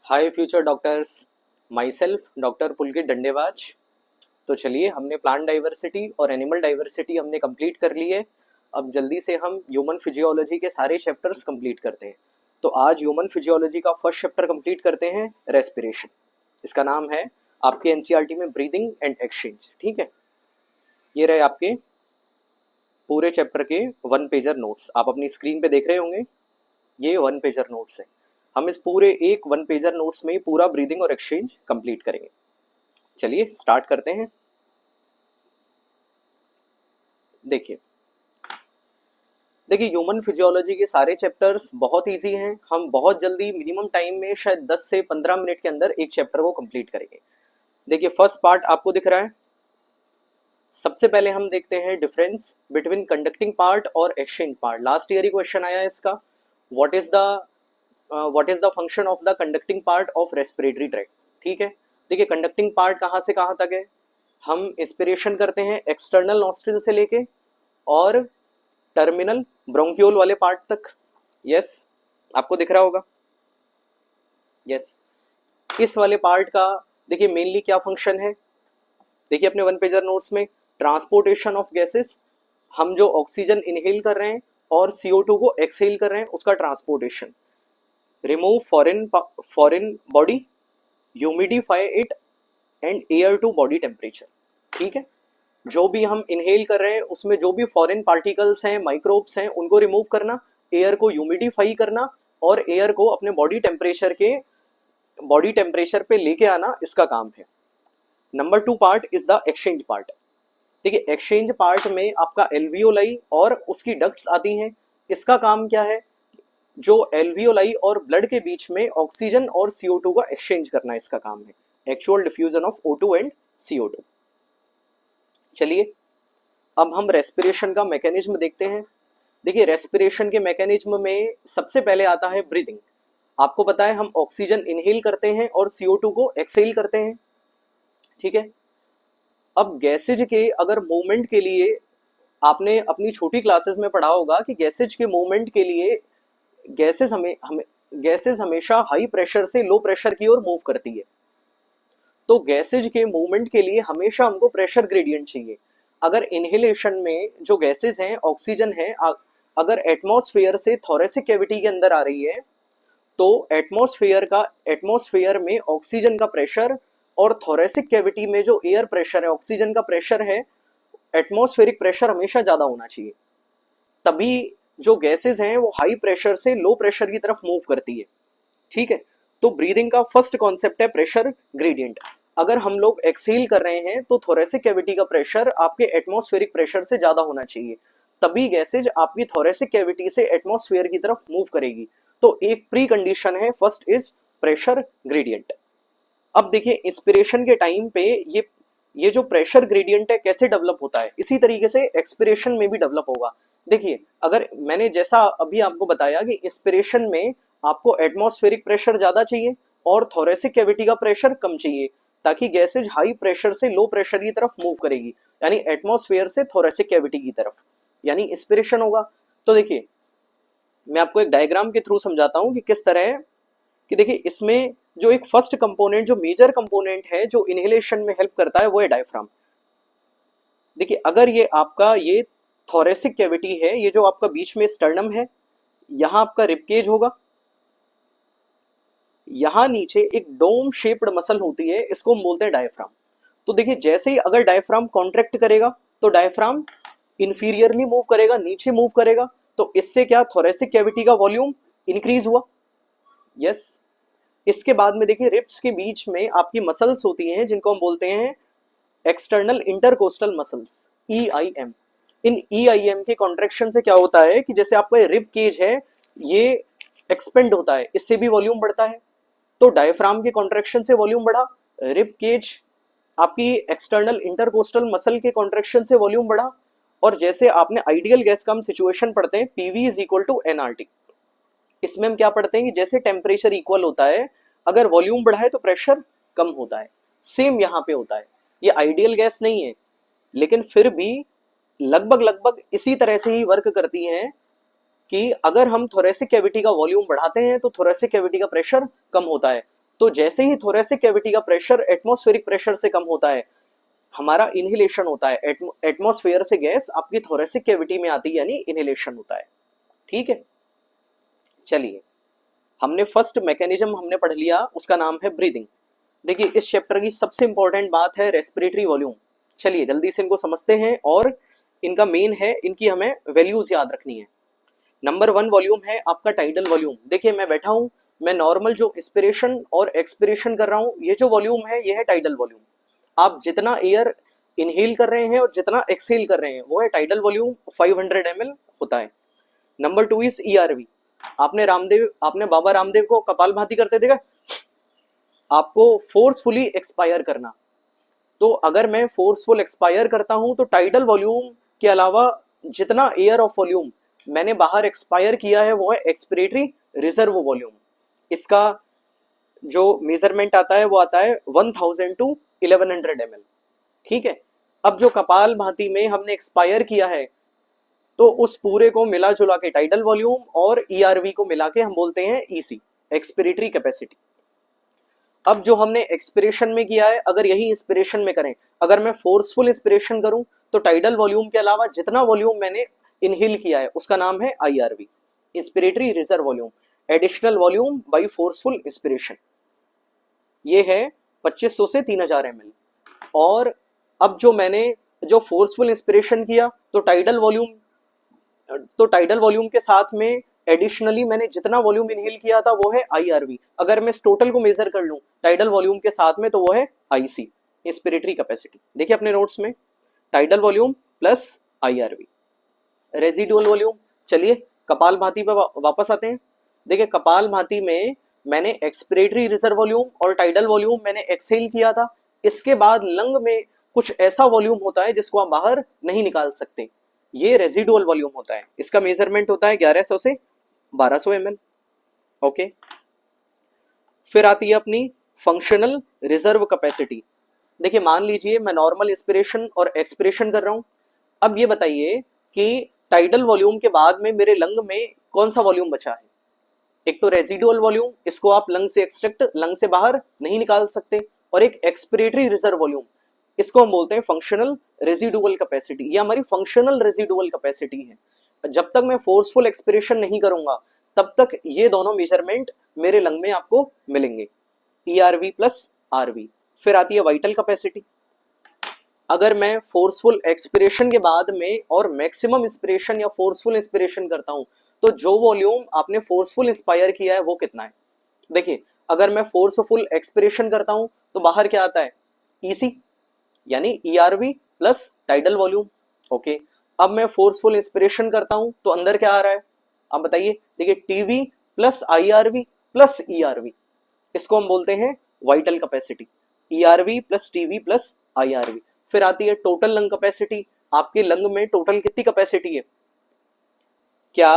Hi future doctors, my self doctor Pulkit Dandebaz. तो चलिए, हमने प्लांट डाइवर्सिटी और एनिमल डाइवर्सिटी हमने कंप्लीट कर ली है। अब जल्दी से हम ह्यूमन फिजियोलॉजी के सारे चैप्टर्स कंप्लीट करते हैं। तो आज ह्यूमन फिजियोलॉजी का फर्स्ट चैप्टर कंप्लीट करते हैं, रेस्पिरेशन। इसका नाम है आपके एनसीईआरटी में ब्रीदिंग एंड एक्सचेंज। ठीक है, ये रहे आपके पूरे चैप्टर के 1 पेजर नोट्स। आप अपनी स्क्रीन पे देख रहे होंगे, ये 1 पेजर नोट्स है। हम इस पूरे एक 1 पेजर नोट्स में ही पूरा ब्रीदिंग और एक्सचेंज कंप्लीट करेंगे। चलिए स्टार्ट करते हैं। देखिए देखिए ह्यूमन फिजियोलॉजी के सारे चैप्टर्स बहुत इजी हैं। हम बहुत जल्दी, मिनिमम टाइम में शायद 10 से 15 मिनट के अंदर एक चैप्टर को कंप्लीट करेंगे। देखिए फर्स्ट पार्ट आपको दिख रहा है। सबसे पहले हम देखते हैं डिफरेंस बिटवीन कंडक्टिंग पार्ट और एक्सचेंज पार्ट। लास्ट ईयर ही क्वेश्चन आया है इसका। What is the function of the conducting part of respiratory tract. ठीक है, देखिए कंडक्टिंग पार्ट कहाँ से कहाँ तक है। हम इंस्पिरेशन करते हैं एक्सटर्नल नॉस्ट्रिल से लेके और टर्मिनल ब्रोंक्यूल वाले पार्ट तक। यस, आपको दिख रहा होगा। यस, इस वाले पार्ट का देखिए मेनली क्या फंक्शन है। देखिए अपने 1 पेजर नोट्स में, ट्रांसपोर्टेशन ऑफ गैसेस। हम जो ऑक्सीजन इनहेल कर रहे हैं और CO2 को एक्सहेल कर रहे हैं, उसका transportation. Remove foreign body, humidify it and air to body temperature. ठीक है, जो भी हम इनहेल कर रहे हैं उसमें जो भी फॉरेन पार्टिकल्स हैं, माइक्रोब्स हैं, उनको रिमूव करना, एयर को ह्यूमिडिफाई करना और एयर को अपने बॉडी टेम्परेचर पे लेके आना, इसका काम है। Number 2 part is the exchange part. देखिए एक्सचेंज पार्ट में आपका एल्वियोलाई और उसकी डक्ट्स आती हैं। इसका काम क्या है, जो एल्वियोलाई और ब्लड के बीच में ऑक्सीजन और CO2 का एक्सचेंज करना, इसका काम है। Actual diffusion of O2 and CO2। चलिए अब हम रेस्पिरेशन का मैकेनिज्म देखते हैं। देखिए रेस्पिरेशन के मैकेनिज्म में सबसे पहले आता है ब्रीदिंग। आपको पता है हम ऑक्सीजन इनहेल करते हैं और CO2 को एक्सहेल करते हैं। ठीक है, अब गैसेज के अगर मूवमेंट के लिए, आपने अपनी छोटी क्लासेस में पढ़ा होगा कि गैसेज के मूवमेंट के लिए गैसेज हमेशा हाई प्रेशर से लो प्रेशर की ओर मूव करती है। तो गैसेज के मूवमेंट के लिए हमेशा हमको प्रेशर ग्रेडियंट चाहिए। अगर इनहेलेशन में जो गैसेज हैं, ऑक्सीजन है, अगर एटमॉस्फेयर से थोरेसिक कैविटी के अंदर आ रही है, तो एटमॉस्फेयर में ऑक्सीजन का प्रेशर और थोरेसिक कैविटी में जो एयर प्रेशर है, ऑक्सीजन का प्रेशर है, एटमॉस्फेरिक प्रेशर हमेशा ज्यादा होना चाहिए। तभी जो गैसेज हैं वो हाई प्रेशर से लो प्रेशर की तरफ मूव करती है। ठीक है, तो ब्रीदिंग का फर्स्ट कॉन्सेप्ट है प्रेशर ग्रेडियंट। अगर हम लोग एक्सहेल कर रहे हैं तो थोरेसिक कैविटी का प्रेशर आपके एटमॉस्फेरिक प्रेशर से ज्यादा होना चाहिए, तभी गैसेज आपकी थोरेसिक कैविटी से एटमॉस्फेयर की तरफ मूव करेगी। तो एक प्री कंडीशन है, फर्स्ट इज प्रेशर ग्रेडियंट। अब देखिए इंस्पिरेशन के टाइम पे ये जो प्रेशर ग्रेडियंट है कैसे डेवलप होता है, इसी तरीके से एक्सपिरेशन में भी डेवलप होगा। देखिए अगर मैंने जैसा अभी आपको बताया कि इंस्पिरेशन में आपको एटमॉस्फेरिक प्रेशर ज्यादा चाहिए और थोरेसिक कैविटी का प्रेशर कम चाहिए, ताकि गैसेज हाई प्रेशर से लो प्रेशर की तरफ मूव करेगी, यानी एटमॉस्फेयर से थोरेसिक कैविटी की तरफ, यानी इंस्पिरेशन होगा। तो देखिए मैं आपको एक डायग्राम के थ्रू समझाता हूं कि किस तरह है। कि देखिए इसमें जो एक फर्स्ट कंपोनेंट, जो मेजर कंपोनेंट है जो इनहेलेशन में हेल्प करता है, वो है डायफ्राम। देखिए अगर ये थोरेसिक कैविटी है, ये जो आपका बीच में स्टर्नम है, यहां आपका रिबकेज होगा, यहां नीचे एक डोम शेप्ड मसल होती है, इसको हम बोलते हैं डायफ्राम। तो देखिए जैसे ही अगर डायफ्राम कॉन्ट्रैक्ट करेगा तो डायफ्राम इंफीरियरली मूव करेगा, नीचे मूव करेगा, तो इससे क्या, थोरेसिक कैविटी का वॉल्यूम इंक्रीज हुआ। यस, इसके बाद में देखिए रिब्स के बीच में आपकी मसल्स होती हैं जिनको हम बोलते हैं एक्सटर्नल इंटरकोस्टल मसल्स, EIM। इन EIM के कॉन्ट्रैक्शन से क्या होता है कि जैसे आपका रिब केज है, ये एक्सपेंड होता है, इससे भी वॉल्यूम बढ़ता है। तो डायफ्राम के कॉन्ट्रैक्शन से वॉल्यूम बढ़ा, रिब केज आपकी एक्सटर्नल इंटरकोस्टल मसल के कॉन्ट्रैक्शन से वॉल्यूम बढ़ा। और जैसे आपने आइडियल गैस का हम सिचुएशन पढ़ते हैं, PV is equal to nRT। इसमें हम क्या पढ़ते हैं कि जैसे टेम्परेचर इक्वल होता है, अगर वॉल्यूम बढ़ा है तो प्रेशर कम होता है। सेम यहाँ पे होता है। ये आइडियल गैस नहीं है, लेकिन फिर भी लगभग इसी तरह से ही वर्क करती हैं कि अगर हम थोरेसिक कैविटी का वॉल्यूम बढ़ाते हैं तो थोरेसिक कैविटी का प्रेशर कम होता है। तो जैसे ही थोरेसिक कैविटी का प्रेशर एटमॉस्फेरिक प्रेशर से कम होता है, हमारा इनहेलेशन होता है, एटमॉस्फेयर से गैस आपकी थोरेसिक कैविटी में आती है, यानी इनहेलेशन होता है। ठीक है, चलिए हमने फर्स्ट मैकेनिज्म हमने पढ़ लिया, उसका नाम है ब्रीदिंग। देखिए इस चैप्टर की सबसे इंपॉर्टेंट बात है रेस्पिरेटरी वॉल्यूम। चलिए जल्दी से इनको समझते हैं, और इनका मेन है, इनकी हमें वैल्यूज याद रखनी है। नंबर 1 वॉल्यूम है आपका टाइडल वॉल्यूम। देखिए मैं बैठा हूं, मैं नॉर्मल जो इंस्पिरेशन और एक्सपिरेशन कर रहा हूं, ये जो वॉल्यूम है ये है टाइडल वॉल्यूम। आप जितना एयर इनहेल कर रहे हैं और जितना एक्सहेल कर रहे हैं वो है टाइडल वॉल्यूम, 500 ml होता है। Number 2 is ERV. आपने बाबा रामदेव को कपालभाति करते देखा, आपको फोर्सफुली एक्सपायर करना। तो अगर मैं फोर्सफुल एक्सपायर करता हूं तो टाइडल वॉल्यूम के अलावा जितना एयर ऑफ वॉल्यूम मैंने बाहर एक्सपायर किया है वो है एक्सपिरेटरी रिजर्व वॉल्यूम। इसका जो मेजरमेंट आता है वो आता है 1000 टू 1100 ml। ठीक है, अब जो कपाल भाती में हमने एक्सपायर किया है तो उस पूरे को मिला जुला के टाइडल वॉल्यूम और ईआरवी को मिला के हम बोलते हैं ईसी, एक्सपिरेटरी कैपेसिटी। अब जो हमने एक्सपिरेशन में किया है, अगर यही इंस्पिरेशन में करें, अगर मैं फोर्सफुल इंस्पिरेशन करूं तो टाइडल वॉल्यूम के अलावा जितना वॉल्यूम मैंने इनहेल किया है उसका नाम है IRV, inspiratory reserve volume, additional volume by forceful inspiration. ये है 2500 से 3000 ml। और अब जो मैंने जो फोर्सफुल इंस्पिरेशन किया तो टाइडल वॉल्यूम के साथ में एडिशनली मैंने जितना वॉल्यूम इनहेल किया था वो है आईआरवी। अगर मैं इस टोटल को मेजर कर लूं टाइडल वॉल्यूम के साथ में तो वो है आईसी, इंस्पिरेटरी कैपेसिटी। देखिए अपने नोट्स में tidal volume plus IRV. Residual volume, चलिए कपाल भाती पर वापस आते हैं। देखिए कपाल भाती में मैंने एक्सपिरेटरी रिजर्व वॉल्यूम और टाइडल वॉल्यूम मैंने एक्सहेल किया था। इसके बाद लंग में कुछ ऐसा वॉल्यूम होता है जिसको आप बाहर नहीं निकाल सकते, ये रेजिडुअल वॉल्यूम होता है। इसका मेजरमेंट होता है 1100 से 1200 ml। ओके, फिर आती है अपनी फंक्शनल रिजर्व कैपेसिटी। देखिए मान लीजिए मैं नॉर्मल इंस्पिरेशन और एक्सपिरेशन कर रहा हूं। अब ये बताइए कि टाइडल वॉल्यूम के बाद में मेरे लंग में कौन सा वॉल्यूम बचा है। एक तो रेजिडुअल वॉल्यूम, इसको आप लंग से एक्सट्रैक्ट, लंग से बाहर नहीं निकाल सकते, और एक एक्सपिरेटरी रिजर्व वॉल्यूम, इसको हम बोलते हैं फंक्शनल रेजिडुअल कैपेसिटी। ये हमारी फंक्शनल रेजिडुअल कैपेसिटी है। जब तक मैं फोर्सफुल एक्सपिरेशन नहीं करूंगा तब तक ये दोनों मेजरमेंट मेरे लंग में आपको मिलेंगे, ईआरवी प्लस आरवी। फिर आती है वाइटल कैपेसिटी। अगर मैं फोर्सफुल एक्सपिरेशन के बाद में और मैक्सिमम इंस्पिरेशन या फोर्सफुल इंस्पिरेशन करता हूं तो जो वॉल्यूम आपने फोर्सफुल इंस्पायर किया है वो कितना है। देखिए अगर मैं फोर्सफुल एक्सपिरेशन करता हूं तो बाहर क्या आता है, ईसी, यानी ERV plus tidal volume. Okay, अब मैं फोर्सफुल इंस्पिरेशन करता हूं तो अंदर क्या आ रहा है, आप बताइए। देखिए TV plus IRV plus ERV, इसको हम बोलते हैं vital capacity, ERV plus TV plus IRV. फिर आती है टोटल लंग कैपेसिटी। आपके लंग में टोटल कितनी कैपेसिटी है। क्या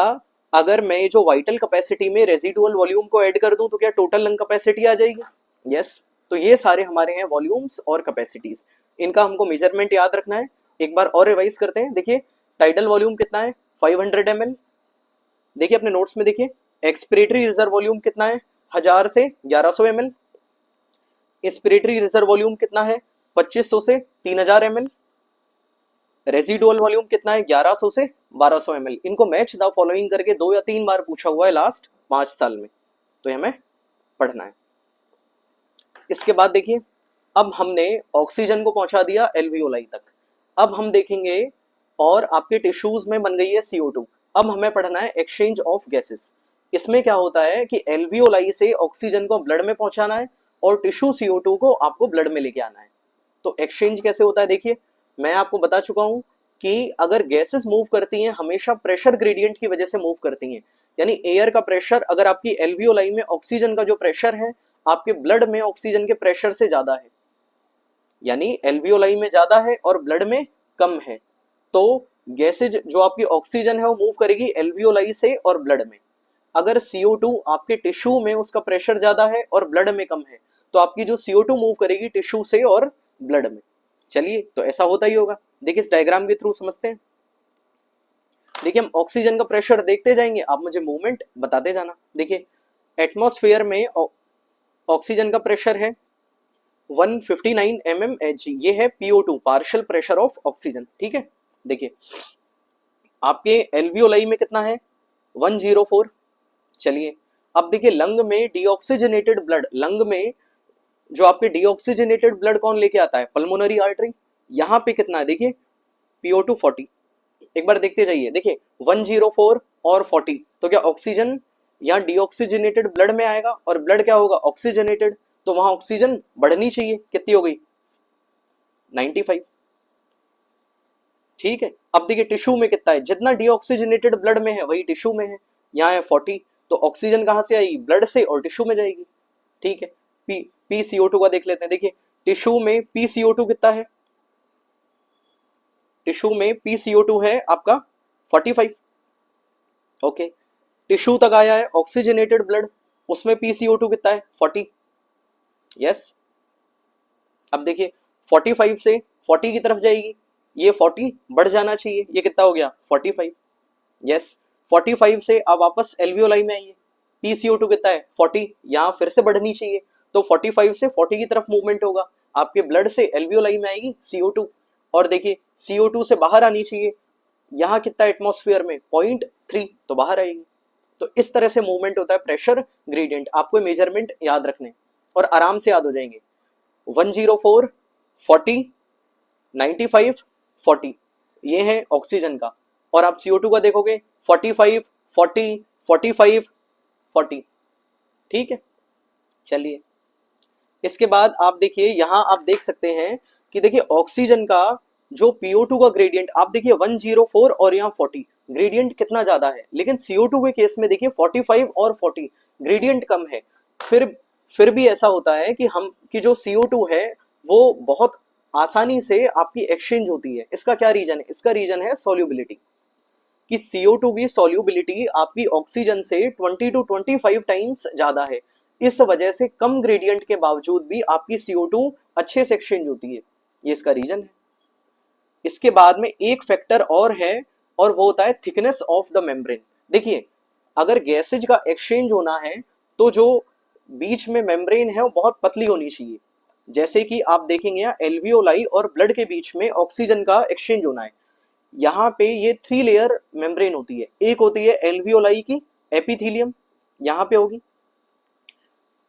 अगर मैं जो वाइटल कैपेसिटी में रेजिडुअल वॉल्यूम को ऐड कर दूं तो क्या टोटल लंग कैपेसिटी आ जाएगी। यस, तो ये सारे हमारे हैं वॉल्यूम्स और कैपेसिटीज, इनका हमको मेजरमेंट याद रखना है। एक बार और रिवाइज करते हैं। देखिए टाइडल वॉल्यूम कितना है, 500 ml। देखिए अपने नोट्स में देखिए एक्सपिरेटरी रिजर्व वॉल्यूम कितना है, 1000 से 1100 ml। इंस्पिरेटरी रिजर्व वॉल्यूम कितना है, 2500 से 3000 ml। रेजिडुअल वॉल्यूम कितना है, 1100 से 1200 ml। इनको मैच द फॉलोइंग करके 2 या 3 बार पूछा हुआ है लास्ट 5 साल में, तो हमें पढ़ना है। इसके बाद देखिए अब हमने ऑक्सीजन को पहुंचा दिया एल्वियोलाई तक। अब हम देखेंगे और आपके टिश्यूज में बन गई है CO2। अब हमें पढ़ना है एक्सचेंज ऑफ गैसेस। इसमें क्या होता है कि एल्वियोलाई से ऑक्सीजन को ब्लड में पहुंचाना है और टिश्यू CO2 को आपको ब्लड में लेके आना है। तो एक्सचेंज कैसे होता है, देखिए मैं आपको बता चुका हूं कि अगर गैसेस मूव करती हैं हमेशा प्रेशर ग्रेडियंट की वजह से मूव करती हैं। यानी एयर का प्रेशर, अगर आपकी एल्वियोलाई में ऑक्सीजन का जो प्रेशर है आपके ब्लड में ऑक्सीजन के प्रेशर से ज्यादा है, यानी एल्वियोलाई में ज्यादा है और ब्लड में कम है, तो गैसेज जो आपकी ऑक्सीजन है वो मूव करेगी एल्वियोलाई से और ब्लड में। अगर CO2 आपके टिश्यू में उसका प्रेशर ज्यादा है और ब्लड में कम है तो आपकी जो CO2 मूव करेगी टिश्यू से और ब्लड में। चलिए तो ऐसा होता ही होगा, देखिए इस डायग्राम के थ्रू समझते हैं। देखिए हम ऑक्सीजन का प्रेशर देखते जाएंगे, आप मुझे मूवमेंट बताते जाना। देखिए एटमॉस्फेयर में ऑक्सीजन का प्रेशर है 159 mmHg, ये है PO2 partial pressure of oxygen. ठीक है, देखिए आपके एल्वियोलाई में कितना है 104। चलिए अब देखिए लंग में डीऑक्सीजनेटेड ब्लड, लंग में जो आपके डीऑक्सीजनेटेड ब्लड कौन लेके आता है, पल्मोनरी आर्टरी। यहाँ पे कितना है देखिए PO2 40। एक बार देखते जाइए, देखिए 104 और 40, तो क्या ऑक्सीजन यहाँ डीऑक्सीजनेटेड ब्लड में आएगा और ब्लड क्या होगा ऑक्सीजनेटेड, तो वहां ऑक्सीजन बढ़नी चाहिए, कितनी हो गई 95। ठीक है, अब देखिए टिश्यू में कितना है, जितना डीऑक्सीजनेटेड ब्लड में है वही टिश्यू में है, यहाँ है 40, तो ऑक्सीजन कहां से आएगी, ब्लड से और टिश्यू में जाएगी। ठीक है, PCO2 का देख लेते हैं, देखिए टिश्यू में PCO2 कितना है, टिश्यू में PCO2 है आपका 45। ओके, टिश्यू तक आया है ऑक्सीजनेटेड ब्लड, उसमें PCO2 कितना है 40। यस, अब देखिए 45 से 40 की तरफ जाएगी, ये 40 बढ़ जाना चाहिए, ये कितना हो गया 45। यस, 45 से अब वापस एल्वियोलाई में आइए, PCO2 कितना है 40, यहाँ फिर से बढ़नी चाहिए, तो 45 से 40 की तरफ मूवमेंट होगा, आपके ब्लड से एल्वियोलाई में आएगी CO2, और देखिए CO2 से बाहर आनी चाहिए, यहाँ कितना एटमॉस्फेयर में 0.3, तो बाहर आएगी। तो इस तरह से मूवमेंट होता है प्रेशर ग्रेडियंट, आपको मेजरमेंट याद रखने और आराम से याद हो जाएंगे। 104, 40, 95, 40 ये है ऑक्सीजन का, और आप CO2 का देखोगे 45, 40, 45, 40। ठीक है, चलिए इसके बाद आप देखिए, यहां आप देख सकते हैं कि देखिए ऑक्सीजन का जो PO2 का ग्रेडियंट आप देखिए 104 और यहाँ 40, ग्रेडियंट कितना ज्यादा है, लेकिन CO2 के केस में देखिए 45 और 40 ग्रेडियंट कम है। फिर भी ऐसा होता है कि हम की जो CO2 है वो बहुत आसानी से आपकी एक्सचेंज होती है। इसका क्या रीजन है, इसका रीजन है सोल्यूबिलिटी, कि CO2 की सोल्यूबिलिटी आपकी ऑक्सीजन से 20 to 25 टाइम्स ज्यादा है, इस वजह से कम ग्रेडियंट के बावजूद भी आपकी CO2 अच्छे से एक्सचेंज होती है, ये इसका रीजन है। इसके बाद में एक फैक्टर और है, और वो होता है थिकनेस ऑफ द मेम्ब्रेन। देखिए अगर गैसेज का एक्सचेंज होना है तो जो बीच में मेम्ब्रेन है वो बहुत पतली होनी चाहिए, जैसे कि आप देखेंगे यहाँ एल्वियोलाई और ब्लड के बीच में ऑक्सीजन का एक्सचेंज होना है, यहाँ पे ये 3 लेयर मेम्ब्रेन होती है, एक होती है एल्वियोलाई की एपिथेलियम, यहाँ पे होगी,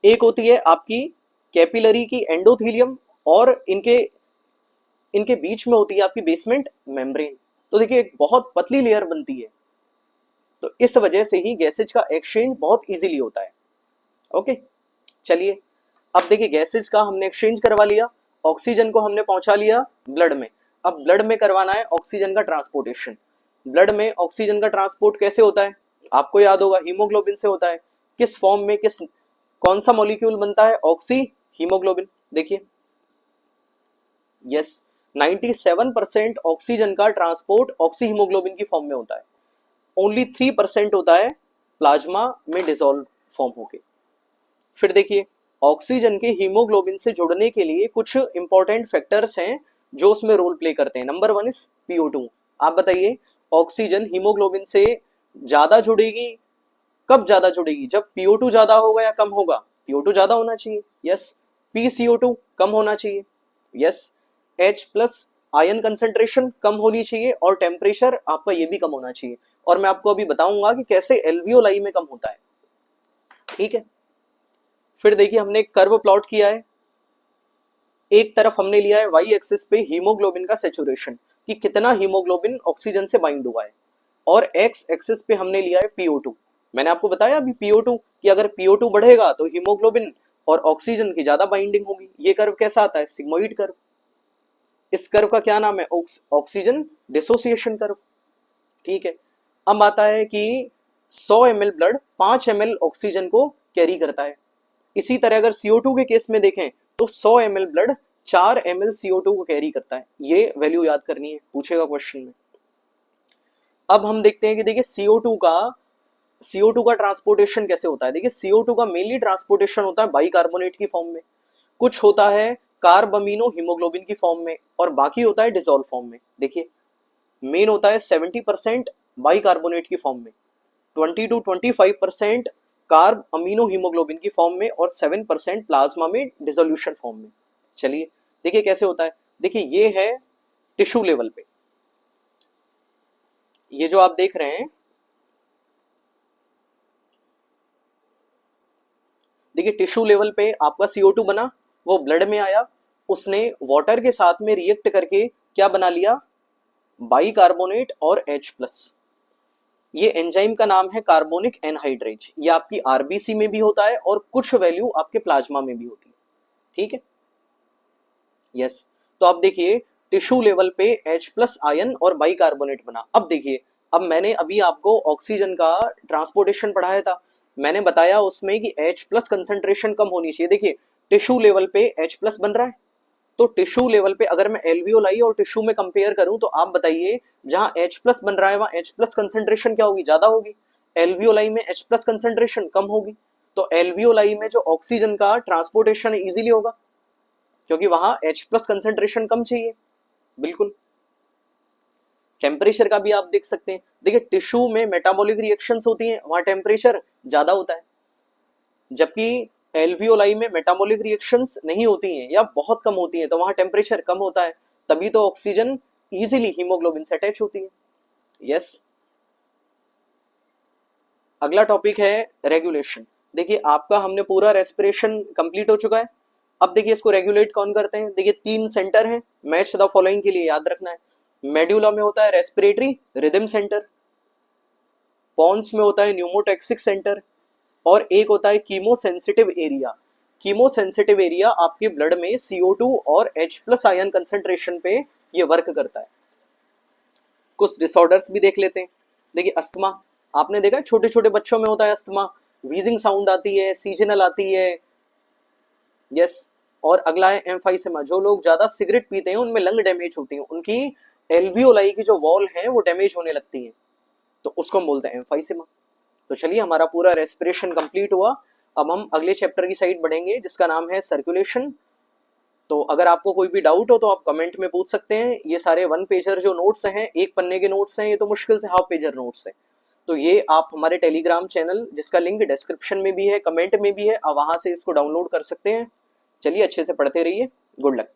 एक होती है आपकी कैपिलरी की एंडोथेलियम, और इनके बीच में होती है आपकी बेसमेंट मेम्ब्रेन। तो देखिए एक बहुत पतली लेयर बनती है, तो इस वजह से ही गैसेज का एक्सचेंज बहुत इजीली होता है। ओके, चलिए अब देखिए गैसेज का हमने एक्सचेंज करवा लिया, ऑक्सीजन को हमने पहुंचा लिया ब्लड में, अब ब्लड में करवाना है ऑक्सीजन का ट्रांसपोर्टेशन। ब्लड में ऑक्सीजन का ट्रांसपोर्ट कैसे होता है, आपको याद होगा हीमोग्लोबिन से होता है, किस फॉर्म में, कौन सा मॉलिक्यूल बनता है, ऑक्सी हीमोग्लोबिन। देखिए यस, 97% ऑक्सीजन का ट्रांसपोर्ट ऑक्सी हीमोग्लोबिन की फॉर्म में होता है, ओनली 3% होता है प्लाज्मा में डिसॉल्व फॉर्म होके। फिर देखिए ऑक्सीजन के हीमोग्लोबिन से जुड़ने के लिए कुछ इंपॉर्टेंट फैक्टर्स हैं जो उसमें रोल प्ले करते हैं। Number 1 is PO2। आप बताइए ऑक्सीजन हीमोग्लोबिन से ज्यादा जुड़ेगी, कब ज्यादा जुड़ेगी, जब PO2 ज्यादा होगा या कम होगा, PO2 ज्यादा होना चाहिए, यस। PCO2 कम होना चाहिए, यस। H+ आयन कंसेंट्रेशन कम होनी चाहिए, और टेम्परेचर आपका ये भी कम होना चाहिए, और मैं आपको अभी बताऊंगा कि कैसे एल्वियोलाई में कम होता है। ठीक है, फिर देखिए हमने एक कर्व प्लॉट किया है, एक तरफ हमने लिया है वाई एक्सिस पे हीमोग्लोबिन का सेचुरेशन, कि कितना हीमोग्लोबिन ऑक्सीजन से बाइंड हुआ है, और एक्स एक्सिस पे हमने लिया है PO2। मैंने आपको बताया अभी PO2 कि अगर PO2 बढ़ेगा तो हीमोग्लोबिन और ऑक्सीजन की ज्यादा बाइंडिंग होगी। ये कर्व कैसा आता है, सिग्मोइड कर्व। इस कर्व का क्या नाम है, ऑक्सीजन डिसोसिएशन कर्व। ठीक है, अब आता है कि 100 ml ब्लड 5 ml ऑक्सीजन को कैरी करता है। इसी तरह अगर CO2 के केस में देखें तो 100 ml ब्लड 4 ml CO2 को कैरी करता है। ये वैल्यू याद करनी है, पूछेगा क्वेश्चन में। अब हम देखते हैं कि देखिए CO2 का ट्रांसपोर्टेशन कैसे होता है। देखिए CO2 का मेनली ट्रांसपोर्टेशन होता है बाइकार्बोनेट की फॉर्म में, कुछ होता है कार्बमिनो हीमोग्लोबिन की फॉर्म में, और बाकी होता है डिसॉल्व फॉर्म में। देखिए मेन होता है 70% बाइकार्बोनेट की फॉर्म में, 20 to 25% कार्ब अमीनो हीमोग्लोबिन की फॉर्म में और 7% प्लाज्मा में डिसोल्यूशन फॉर्म में। चलिए देखिए कैसे होता है। देखिए ये है टिश्यू लेवल पे, ये जो आप देख रहे हैं, देखिए टिश्यू लेवल पे आपका CO2 बना, वो ब्लड में आया, उसने वाटर के साथ में रिएक्ट करके क्या बना लिया, बाइकार्बोनेट और H+। ये एंजाइम का नाम है कार्बोनिक एनहाइड्रेज। ये आपकी आरबीसी में भी होता है और कुछ वैल्यू आपके प्लाज्मा में भी होती है। ठीक है, यस। तो आप देखिए टिश्यू लेवल पे H+ आयन और बाइकार्बोनेट बना। अब देखिए, अब मैंने अभी आपको ऑक्सीजन का ट्रांसपोर्टेशन पढ़ाया था, मैंने बताया उसमें कि H+ कंसेंट्रेशन कम होनी चाहिए। देखिए टिश्यू लेवल पे H+ बन रहा है, तो टिश्यू लेवल पे अगर मैं एल्वियोलाई और टिश्यू में कंपेयर करूं तो आप बताइए जहां H+ बन रहा है वहां H+ कंसेंट्रेशन क्या होगी, ज्यादा होगी। एल्वियोलाई में H+ कंसेंट्रेशन कम होगी, तो एल्वियोलाई में जो ऑक्सीजन का ट्रांसपोर्टेशन इजीली होगा क्योंकि वहां H+ कंसेंट्रेशन कम चाहिए। बिल्कुल। टेम्परेचर का भी आप देख सकते हैं, देखिए टिश्यू में मेटाबॉलिक रिएक्शंस होती हैं, वहां टेम्परेचर ज्यादा होता है, जबकि एल्वियोलाई में मेटाबॉलिक रिएक्शंस नहीं होती हैं या बहुत कम होती हैं, तो वहां टेम्परेचर कम होता है, तभी तो ऑक्सीजन इजीली हीमोग्लोबिन से अटैच होती है। यस। अगला टॉपिक है रेगुलेशन। देखिए आपका हमने पूरा रेस्पिरेशन कंप्लीट हो चुका है। अब देखिए इसको रेगुलेट कौन करते हैं। देखिए 3 सेंटर हैं, मैच द फॉलोइंग के लिए याद रखना है। मेड्यूला में होता है रेस्पिरेटरी रिदम सेंटर, पॉन्स में होता है न्यूमोटैक्सिक सेंटर, और एक होता है कीमोसेंसिटिव एरिया। कीमोसेंसिटिव एरिया आपके ब्लड में CO2 और H+ आयन कंसेंट्रेशन पे ये वर्क करता है। कुछ डिसऑर्डर्स भी देख लेते हैं। देखिए अस्थमा, आपने देखा छोटे छोटे बच्चों में होता है अस्थमा, वीजिंग साउंड आती है, सीजनल आती है। यस। और अगला है एम्फाइसेमा, जो लोग ज्यादा सिगरेट पीते हैं उनमें लंग डैमेज होती है, उनकी एल्वियोलाई की जो वॉल है वो डैमेज होने लगती है, तो उसको हम बोलते हैं एम्फाइसेमा। तो चलिए हमारा पूरा रेस्पिरेशन कंप्लीट हुआ। अब हम अगले चैप्टर की साइड बढ़ेंगे जिसका नाम है सर्कुलेशन। तो अगर आपको कोई भी डाउट हो तो आप कमेंट में पूछ सकते हैं। ये सारे 1 पेजर जो नोट्स हैं, एक पन्ने के नोट्स हैं, ये तो मुश्किल से हाफ पेजर नोट्स हैं। तो ये आप हमारे टेलीग्राम चैनल, जिसका लिंक डिस्क्रिप्शन में भी है, कमेंट में भी है, आप वहां से इसको डाउनलोड कर सकते हैं। चलिए अच्छे से पढ़ते रहिए। Good luck.